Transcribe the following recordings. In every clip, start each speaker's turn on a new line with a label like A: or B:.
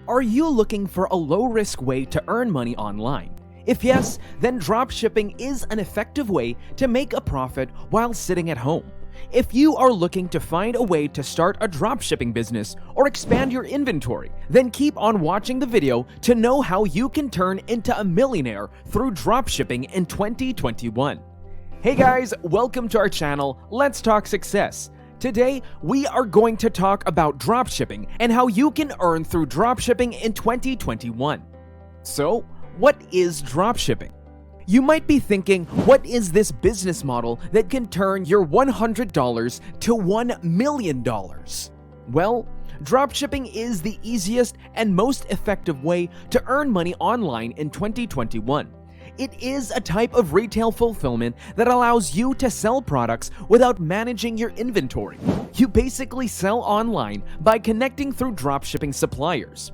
A: Are you looking for a low-risk way to earn money online? If yes, then dropshipping is an effective way to make a profit while sitting at home. If you are looking to find a way to start a dropshipping business or expand your inventory, then keep on watching the video to know how you can turn into a millionaire through dropshipping in 2021. Hey guys, welcome to our channel, Let's Talk Success. Today, we are going to talk about dropshipping and how you can earn through dropshipping in 2021. So, what is dropshipping? You might be thinking, what is this business model that can turn your $100 to $1 million? Well, dropshipping is the easiest and most effective way to earn money online in 2021. It is a type of retail fulfillment that allows you to sell products without managing your inventory. You basically sell online by connecting through dropshipping suppliers.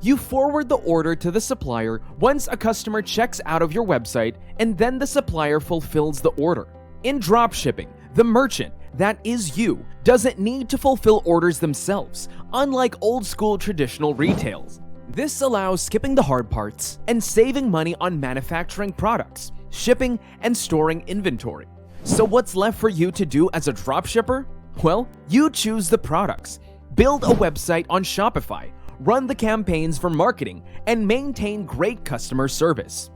A: You forward the order to the supplier once a customer checks out of your website, and then the supplier fulfills the order. In dropshipping, the merchant, that is you, doesn't need to fulfill orders themselves, unlike old-school traditional retails. This allows skipping the hard parts and saving money on manufacturing products, shipping, and storing inventory. So what's left for you to do as a dropshipper? Well, you choose the products, build a website on Shopify, run the campaigns for marketing, and maintain great customer service.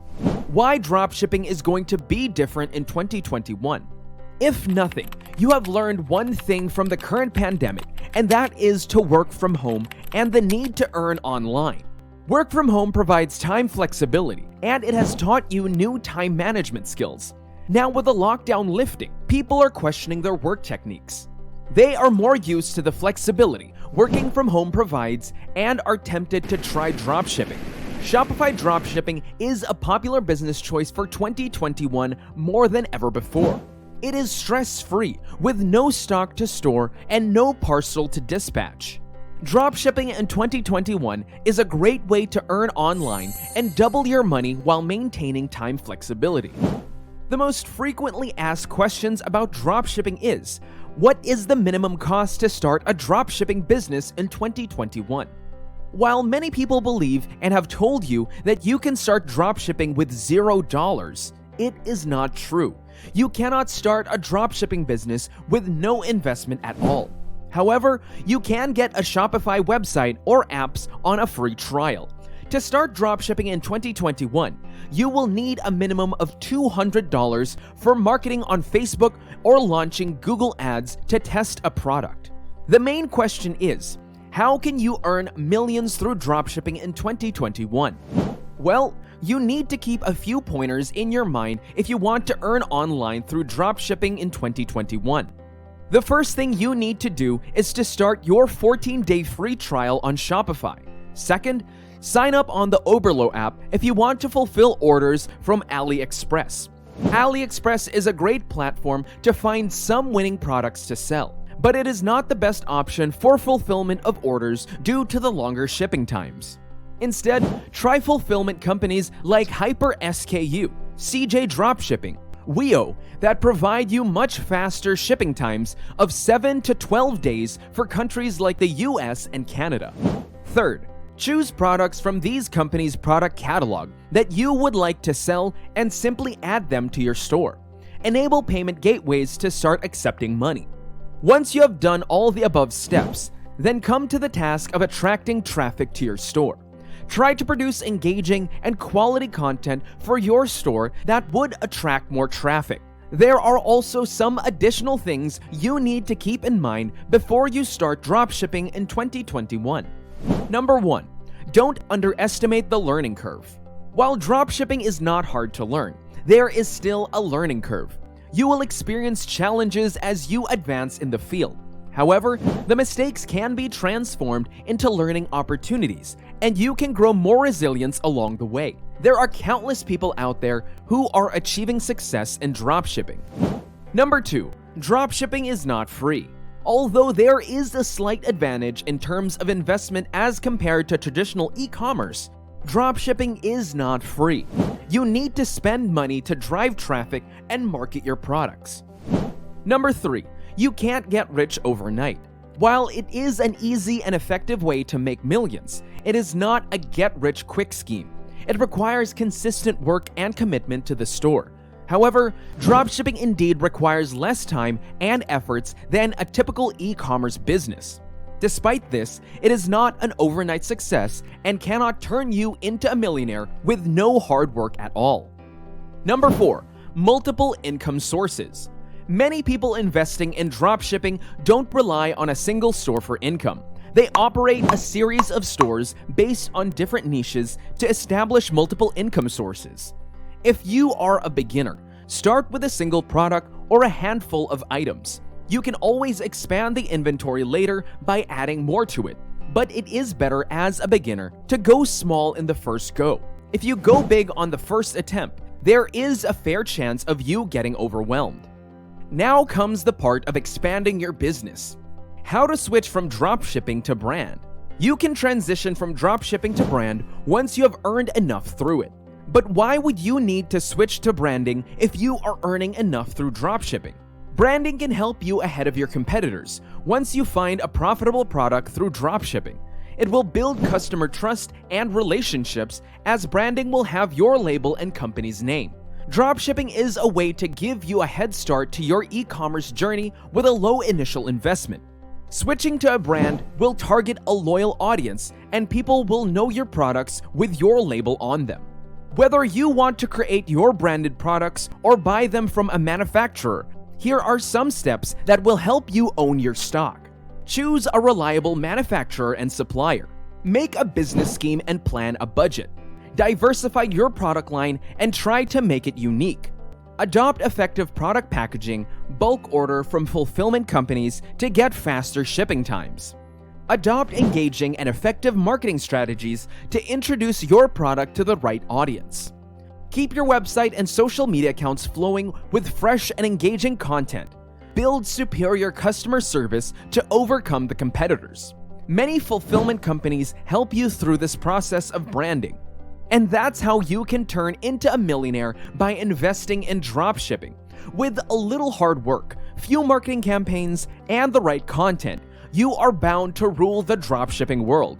A: Why dropshipping is going to be different in 2021? If nothing, you have learned one thing from the current pandemic, and that is to work from home and the need to earn online. Work from home provides time flexibility, and it has taught you new time management skills. Now with the lockdown lifting, people are questioning their work techniques. They are more used to the flexibility working from home provides and are tempted to try dropshipping. Shopify dropshipping is a popular business choice for 2021 more than ever before. It is stress-free, with no stock to store and no parcel to dispatch. Dropshipping in 2021 is a great way to earn online and double your money while maintaining time flexibility. The most frequently asked questions about dropshipping is, what is the minimum cost to start a dropshipping business in 2021? While many people believe and have told you that you can start dropshipping with $0, it is not true. You cannot start a dropshipping business with no investment at all. However, you can get a Shopify website or apps on a free trial. To start dropshipping in 2021, you will need a minimum of $200 for marketing on Facebook or launching Google Ads to test a product. The main question is, how can you earn millions through dropshipping in 2021? Well, you need to keep a few pointers in your mind if you want to earn online through dropshipping in 2021. The first thing you need to do is to start your 14-day free trial on Shopify. Second, sign up on the Oberlo app if you want to fulfill orders from AliExpress. AliExpress is a great platform to find some winning products to sell, but it is not the best option for fulfillment of orders due to the longer shipping times. Instead, try fulfillment companies like HyperSKU, CJ Dropshipping, Weo that provide you much faster shipping times of 7 to 12 days for countries like the US and Canada. Third, choose products from these companies' product catalog that you would like to sell and simply add them to your store. Enable payment gateways to start accepting money. Once you have done all the above steps, then come to the task of attracting traffic to your store. Try to produce engaging and quality content for your store that would attract more traffic. There are also some additional things you need to keep in mind before you start dropshipping in 2021. Number 1. Don't underestimate the learning curve. While dropshipping is not hard to learn, there is still a learning curve. You will experience challenges as you advance in the field. However, the mistakes can be transformed into learning opportunities, and you can grow more resilience along the way. There are countless people out there who are achieving success in dropshipping. Number 2. Dropshipping is not free. Although there is a slight advantage in terms of investment as compared to traditional e-commerce, dropshipping is not free. You need to spend money to drive traffic and market your products. Number 3. You can't get rich overnight. While it is an easy and effective way to make millions, it is not a get-rich-quick scheme. It requires consistent work and commitment to the store. However, dropshipping indeed requires less time and efforts than a typical e-commerce business. Despite this, it is not an overnight success and cannot turn you into a millionaire with no hard work at all. Number 4. Multiple income sources. Many people investing in dropshipping don't rely on a single store for income. They operate a series of stores based on different niches to establish multiple income sources. If you are a beginner, start with a single product or a handful of items. You can always expand the inventory later by adding more to it, but it is better as a beginner to go small in the first go. If you go big on the first attempt, there is a fair chance of you getting overwhelmed. Now comes the part of expanding your business. How to switch from dropshipping to brand. You can transition from dropshipping to brand once you have earned enough through it. But why would you need to switch to branding if you are earning enough through dropshipping? Branding can help you ahead of your competitors once you find a profitable product through dropshipping. It will build customer trust and relationships as branding will have your label and company's name. Dropshipping is a way to give you a head start to your e-commerce journey with a low initial investment. Switching to a brand will target a loyal audience and people will know your products with your label on them. Whether you want to create your branded products or buy them from a manufacturer, here are some steps that will help you own your stock. Choose a reliable manufacturer and supplier. Make a business scheme and plan a budget. Diversify your product line and try to make it unique. Adopt effective product packaging, bulk order from fulfillment companies to get faster shipping times. Adopt engaging and effective marketing strategies to introduce your product to the right audience. Keep your website and social media accounts flowing with fresh and engaging content. Build superior customer service to overcome the competitors. Many fulfillment companies help you through this process of branding. And that's how you can turn into a millionaire by investing in dropshipping. With a little hard work, few marketing campaigns, and the right content, you are bound to rule the dropshipping world.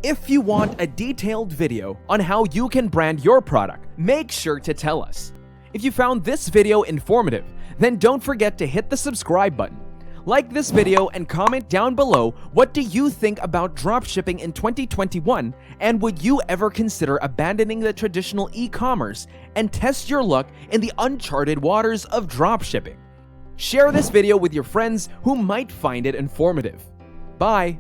A: If you want a detailed video on how you can brand your product, make sure to tell us. If you found this video informative, then don't forget to hit the subscribe button. Like this video and comment down below what do you think about dropshipping in 2021 and would you ever consider abandoning the traditional e-commerce and test your luck in the uncharted waters of dropshipping. Share this video with your friends who might find it informative. Bye!